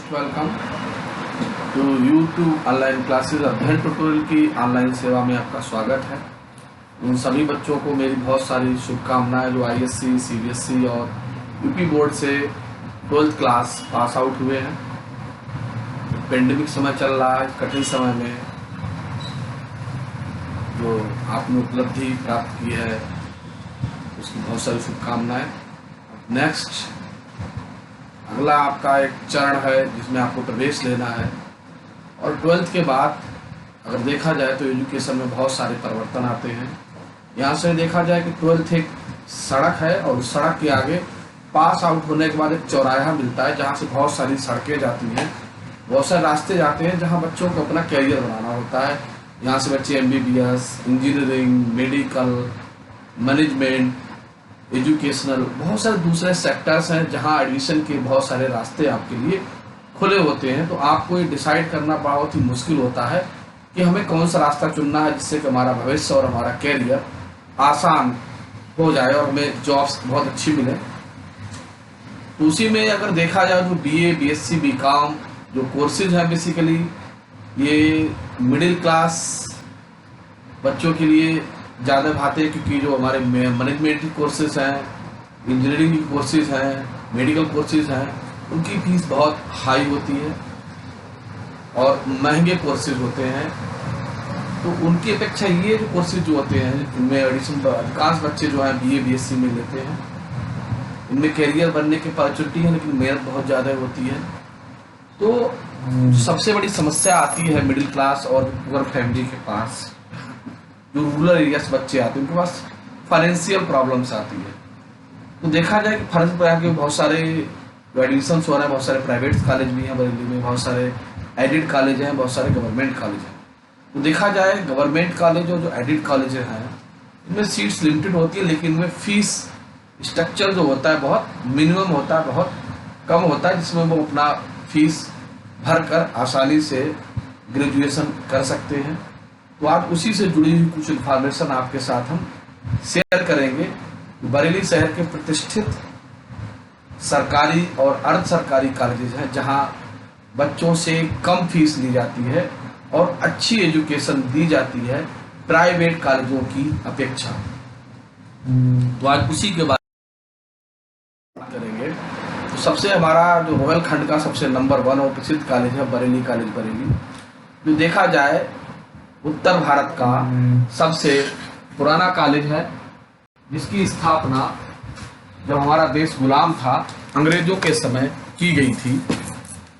Most welcome to YouTube online classes Adhyayan tutorial की online सेवा में आपका स्वागत है। उन सभी बच्चों को मेरी बहुत सारी शुभकामनाएं जो आईएससी, सीबीएसई और यूपी बोर्ड से 12th क्लास पास आउट हुए हैं। पेंडेमिक समय चल रहा है, कठिन समय में जो आपने उपलब्धि प्राप्त की है उसकी बहुत सारी शुभकामनाएं। नेक्स्ट अगला आपका एक चरण है जिसमें आपको प्रवेश लेना है और 12th के बाद अगर देखा जाए तो एजुकेशन में बहुत सारे परिवर्तन आते हैं। यहाँ से देखा जाए कि 12th एक सड़क है और उस सड़क के आगे पास आउट होने के बाद एक चौराहा मिलता है जहाँ से बहुत सारी सड़कें जाती हैं, बहुत सारे रास्ते जाते हैं जहाँ बच्चों को अपना कैरियर बनाना होता है। यहाँ से बच्चे MBBS, engineering, medical, management, educational, बहुत सारे दूसरे सेक्टर्स हैं जहां एडमिशन के बहुत सारे रास्ते आपके लिए खुले होते हैं। तो आपको ये डिसाइड करना बहुत ही मुश्किल होता है कि हमें कौन सा रास्ता चुनना है जिससे कि हमारा भविष्य और हमारा कैरियर आसान हो जाए और हमें जॉब्स बहुत अच्छी मिले। तो उसी में अगर देखा जाए तो BA, BSc, BCom जो कोर्सेज हैं बेसिकली ये मिडिल क्लास बच्चों के लिए ज़्यादा भाते हैं, क्योंकि जो हमारे मैनेजमेंट की कोर्सेज हैं, इंजीनियरिंग की कोर्सेज हैं, मेडिकल कोर्सेज हैं, उनकी फीस बहुत हाई होती है और महंगे कोर्सेज होते हैं। तो उनकी अपेक्षा ये जो कोर्सेज जो होते हैं इनमें एडिशन अधिकांश बच्चे जो हैं BA, BSc में लेते हैं। इनमें कैरियर बनने की अपॉर्चुनिटी है लेकिन मेहनत बहुत ज़्यादा होती है। तो सबसे बड़ी समस्या आती है मिडिल क्लास और पुअर फैमिली के पास, जो रूरल एरिया से बच्चे आते हैं उनके पास फाइनेंशियल प्रॉब्लम्स आती है। तो देखा जाए कि फर्ज पर के बहुत सारे एडमिशन हो रहे हैं, बहुत सारे प्राइवेट कॉलेज भी हैं बरेली में, बहुत सारे एडिड कॉलेज हैं, बहुत सारे गवर्नमेंट कॉलेज हैं। तो देखा जाए गवर्नमेंट कॉलेज और जो एडिड कॉलेज हैं इनमें सीट्स लिमिटेड होती है, लेकिन इनमें फीस स्ट्रक्चर जो होता है बहुत मिनिमम होता है, बहुत कम होता है, जिसमें वो अपना फीस भर कर आसानी से ग्रेजुएशन कर सकते हैं। तो आज उसी से जुड़ी हुई कुछ इन्फॉर्मेशन आपके साथ हम शेयर करेंगे। बरेली शहर के प्रतिष्ठित सरकारी और अर्ध सरकारी कॉलेजेस हैं जहां बच्चों से कम फीस ली जाती है और अच्छी एजुकेशन दी जाती है प्राइवेट कॉलेजों की अपेक्षा। तो आज उसी के बारे में बात करेंगे। तो सबसे हमारा जो रोहिलखंड का सबसे नंबर 1 और प्रसिद्ध कॉलेज है बरेली कॉलेज बरेली। जो देखा जाए उत्तर भारत का सबसे पुराना कॉलेज है, जिसकी स्थापना जब हमारा देश गुलाम था अंग्रेजों के समय की गई थी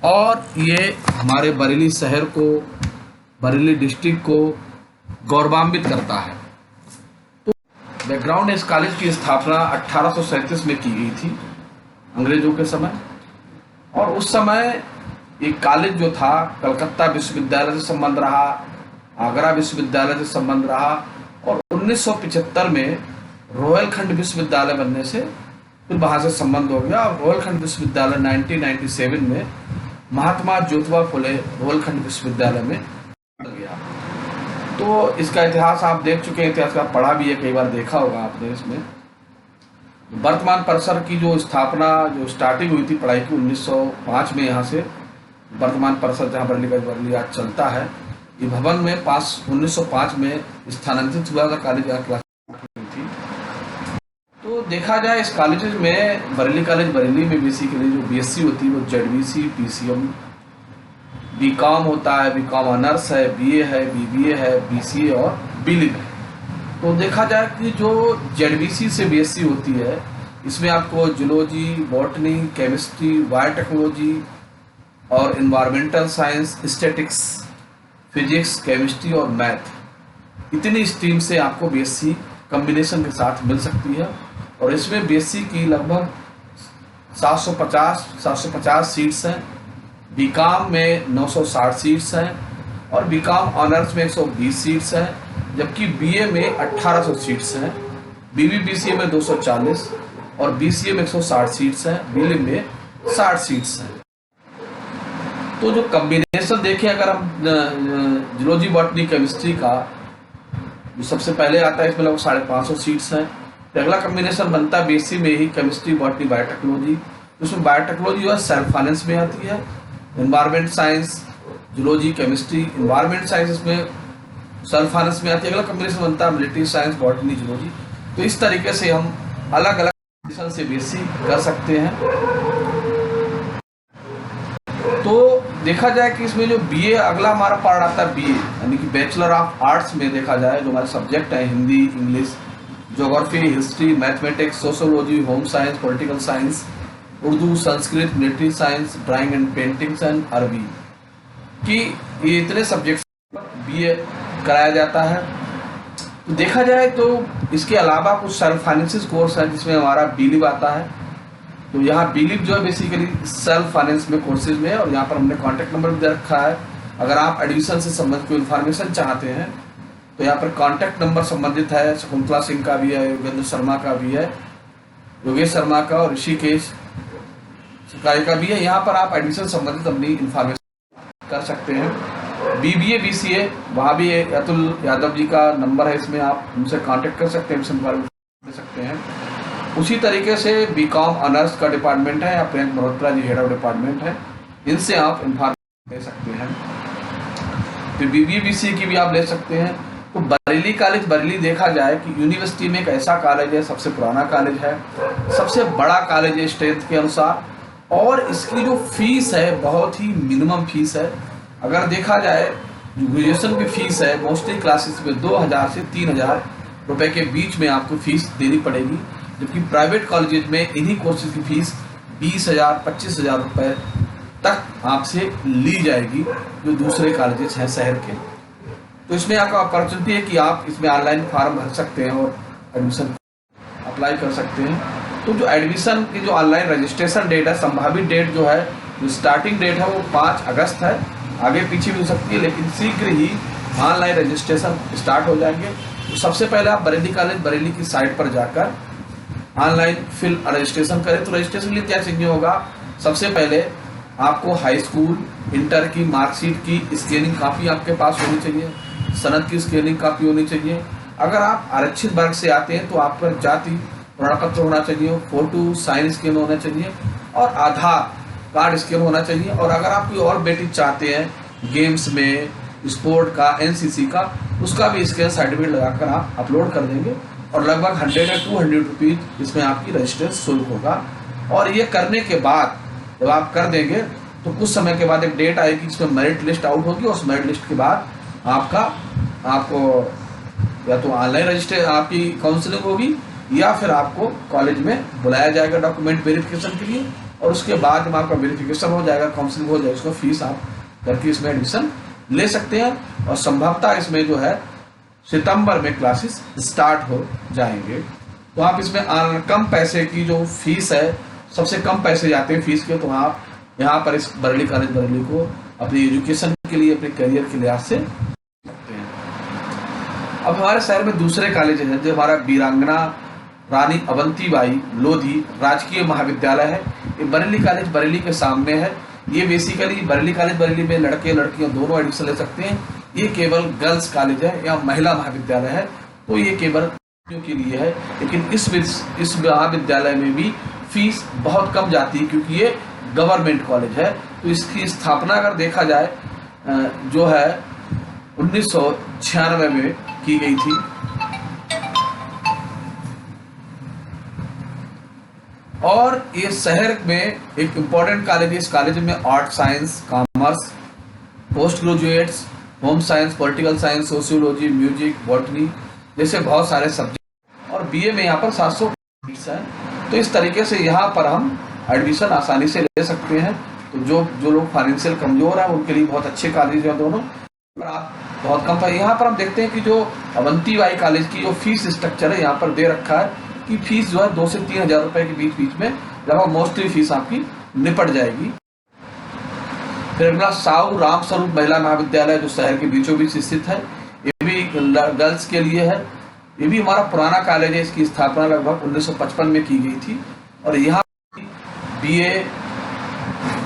और ये हमारे बरेली शहर को, बरेली डिस्ट्रिक्ट को गौरवान्वित करता है। तो बैकग्राउंड इस कॉलेज की स्थापना 1837 में की गई थी अंग्रेजों के समय, और उस समय ये कॉलेज जो था कलकत्ता विश्वविद्यालय से संबंध रहा, आगरा विश्वविद्यालय से संबंध रहा और 1975 में रोहिलखंड विश्वविद्यालय बनने से फिर वहाँ से संबंध हो गया। और रोहिलखंड विश्वविद्यालय 1997 में महात्मा ज्योतिबा फुले रोहिलखंड विश्वविद्यालय में बन गया। तो इसका इतिहास आप देख चुके हैं, इतिहास का पढ़ा भी है, कई बार देखा होगा आपने। इसमें वर्तमान परिसर की जो स्थापना, जो स्टार्टिंग हुई थी पढ़ाई की 1905 में, यहाँ से वर्तमान परिसर जहाँ बरेली आज चलता है, ये भवन में 1905 में स्थानांतरित हुआ था कॉलेज का क्लास थी। तो देखा जाए इस कॉलेज में बरेली कॉलेज बरेली में बेसिकली जो BSc होती है वो ZBC, PCM, BCom होता है, BCom ऑनर्स है, BA है, BBA है, BCA और BLIM है। तो देखा जाए कि जो ZBC से BSc होती है इसमें आपको जूलॉजी, बॉटनी, केमिस्ट्री, बायोटेक्नोलॉजी और environmental science, statics, physics, chemistry और मैथ, इतनी स्ट्रीम से आपको BSc कम्बिनेशन के साथ मिल सकती है। और इसमें BSc की लगभग 750 सीट्स हैं, BCom में 960 सीट्स हैं और BCom ऑनर्स में 120 सीट्स हैं, जबकि BA में 1800 सीट्स हैं, BBBCA में 240 और BCA में 160 सीट्स हैं, BLIM में 60 सीट्स हैं। तो जो कम्बिनेशन देखें अगर हम जूलॉजी, बॉटनी, केमिस्ट्री का जो सबसे पहले आता है इसमें लगभग 550 सीट्स हैं। तो अगला कम्बिनेशन बनता है BSc में ही केमिस्ट्री, बॉटनी, बायोटेक्नोलॉजी। उसमें बायोटेक्नोलॉजी जो है सेल्फ फाइनेंस में आती है environment science, zoology, chemistry, environment science इसमें सेल्फ फाइनेंस में आती है, अगला कॉम्बिनेशन बनता है मिलिट्री साइंस, बॉटनी, जूलॉजी। तो इस तरीके से हम अलग अलग कॉम्बिनेशन से बीएससी कर सकते हैं। तो देखा जाए कि इसमें जो बीए अगला हमारा पार्ट आता है बीए यानी कि बैचलर ऑफ आर्ट्स में देखा जाए जो हमारे सब्जेक्ट है Hindi, English, geography, history, mathematics, sociology, home science, political science, Urdu, Sanskrit, military science, drawing and paintings and अरबी कि ये इतने सब्जेक्ट बीए कराया जाता है। तो देखा जाए तो इसके अलावा कुछ सेल्फ फाइनेंसिस कोर्स है जिसमें हमारा बिलीव आता है। तो यहाँ बिलीव जो है बेसिकली सेल्फ फाइनेंस में कोर्सेज में है और यहाँ पर हमने कॉन्टैक्ट नंबर भी दे रखा है। अगर आप एडमिशन से संबंधित कोई इन्फॉर्मेशन चाहते हैं तो यहाँ पर कॉन्टैक्ट नंबर संबंधित है। शकुंतला सिंह का भी है, योगेंद्र शर्मा का भी है, योगेश शर्मा का और ऋषिकेश सकाई का भी है। यहाँ पर आप एडमिशन संबंधित अपनी इन्फॉर्मेशन कर सकते हैं। बीबीए, बीसीए वहाँ भी अतुल यादव जी का नंबर है, इसमें आप उनसे कांटेक्ट कर सकते हैं, इन्फॉर्मेशन दे सकते हैं। उसी तरीके से बीकॉम ऑनर्स का डिपार्टमेंट है या Priyank Malhotra ji head of department है, इनसे आप इन्फॉर्मेशन ले सकते हैं। फिर बीबीए, बीसीए की भी आप ले सकते हैं। तो बरेली कॉलेज, बरेली देखा जाए कि यूनिवर्सिटी में एक ऐसा कॉलेज है, सबसे पुराना कॉलेज है, सबसे बड़ा कॉलेज है स्ट्रेंथ के अनुसार, और इसकी जो फीस है बहुत ही मिनिमम फीस है। अगर देखा जाए जो ग्रेजुएशन की फीस है मोस्टली क्लासेस में 2000 से 3000 रुपए के बीच में आपको फीस देनी पड़ेगी, जबकि प्राइवेट कॉलेजेस में इन्हीं कोर्सेज की फीस 20,000 25,000 रुपये तक आपसे ली जाएगी जो दूसरे कॉलेजेस हैं शहर के। तो इसमें आपका अपॉर्चुनिटी है कि आप इसमें ऑनलाइन फॉर्म भर सकते हैं और एडमिशन अप्लाई कर सकते हैं। तो जो एडमिशन की जो ऑनलाइन रजिस्ट्रेशन डेट है, संभावित डेट जो है, जो स्टार्टिंग डेट है वो 5 अगस्त है, आगे पीछे भी हो सकती है, लेकिन शीघ्र ही ऑनलाइन रजिस्ट्रेशन स्टार्ट हो जाएंगे। तो सबसे पहले आप बरेली कॉलेज बरेली की साइट पर जाकर ऑनलाइन फिल रजिस्ट्रेशन करें। तो रजिस्ट्रेशन के लिए क्या चाहिए होगा, सबसे पहले आपको हाई स्कूल, इंटर की मार्कशीट की स्कैनिंग कापी आपके पास होनी चाहिए, सनद की स्कैनिंग कापी होनी चाहिए। अगर आप आरक्षित वर्ग से आते हैं तो आपका जाति प्रमाण पत्र होना चाहिए, फोटो साइन स्कैन होना चाहिए और आधार कार्ड स्कैन होना चाहिए। और अगर आप कोई और बेटी चाहते हैं गेम्स में, स्पोर्ट का, एनसीसी का, उसका भी स्कैन सर्टिफिकेट लगाकर आप अपलोड कर देंगे और लगभग 100 या 200 रुपीज़ इसमें आपकी रजिस्ट्रेशन शुल्क होगा। और ये करने के बाद जब आप कर देंगे तो कुछ समय के बाद एक डेट आएगी जिसमें मेरिट लिस्ट आउट होगी और उस मेरिट लिस्ट के बाद आपको या तो ऑनलाइन रजिस्टर आपकी काउंसलिंग होगी या फिर आपको कॉलेज में बुलाया जाएगा डॉक्यूमेंट वेरिफिकेशन के लिए, और उसके बाद जब आपका वेरिफिकेशन हो जाएगा, काउंसलिंग हो जाएगी, उसको फीस आप करके इसमें एडमिशन ले सकते हैं। और संभवतः इसमें जो है सितंबर में क्लासेस स्टार्ट हो जाएंगे। तो आप इसमें कम पैसे की जो फीस है, सबसे कम पैसे जाते हैं फीस के, तो आप यहाँ पर इस बरेली कॉलेज बरेली को अपनी एजुकेशन के लिए, अपने करियर के लिहाज से सकते हैं। अब हमारे शहर में दूसरे कॉलेज हैं जो हमारा वीरांगना रानी अवंतीबाई लोधी राजकीय महाविद्यालय है। ये बरेली कॉलेज बरेली के सामने है। ये बेसिकली बरेली कॉलेज बरेली में लड़के लड़कियां दोनों एडमिशन ले सकते हैं। ये केवल गर्ल्स कॉलेज है या महिला महाविद्यालय है, तो ये केवल लड़कियों के लिए है। लेकिन इस महाविद्यालय में भी फीस बहुत कम जाती है क्योंकि ये गवर्नमेंट कॉलेज है। तो इसकी स्थापना अगर देखा जाए जो है 1996 में की गई थी। और ये शहर में एक इम्पॉर्टेंट कॉलेज है। इस कॉलेज में art, science, commerce, post graduates, home science, political science, sociology, music, botany जैसे बहुत सारे सब्जेक्ट, और बीए में यहाँ पर 700 सीट्स हैं। तो इस तरीके से यहाँ पर हम एडमिशन आसानी से ले सकते हैं। तो जो लोग फाइनेंशियल कमजोर हैं उनके लिए बहुत अच्छे कॉलेज हैं दोनों, पर आप बहुत कम था। यहाँ पर हम देखते हैं कि जो अवंतीबाई कॉलेज की जो फीस स्ट्रक्चर है यहाँ पर दे रखा है कि फीस जो है 2 से 3 हज़ार रुपए के बीच में लगभग मोस्टली फीस आपकी निपट जाएगी। फिर अगला साहू राम स्वरूप महिला महाविद्यालय जो शहर के बीचों बीच स्थित है, ये भी गर्ल्स के लिए है। ये भी हमारा पुराना कॉलेज है। इसकी स्थापना लगभग 1955 में की गई थी और यहाँ बीए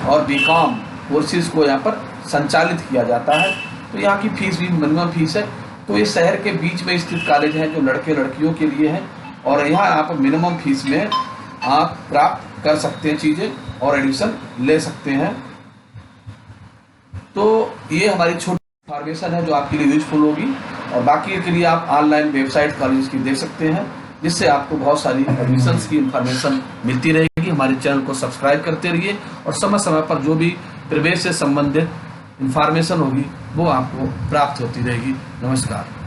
और बीकॉम कोर्सेज को यहाँ पर संचालित किया जाता है। तो यहाँ की फीस भी मिनिमम फीस है। तो ये शहर के बीच में स्थित कॉलेज है जो लड़के लड़कियों के लिए है, और यहाँ आप मिनिमम फीस में आप प्राप्त कर सकते हैं चीज़ें और एडमिशन ले सकते हैं। ये हमारी छोटी इन्फॉर्मेशन है जो आपके लिए यूजफुल होगी, और बाकी के लिए आप ऑनलाइन वेबसाइट कॉलेज की देख सकते हैं, जिससे आपको बहुत सारी एडमिशन्स की इन्फॉर्मेशन मिलती रहेगी। हमारे चैनल को सब्सक्राइब करते रहिए, और समय समय पर जो भी प्रवेश से संबंधित इन्फॉर्मेशन होगी वो आपको प्राप्त होती रहेगी। नमस्कार।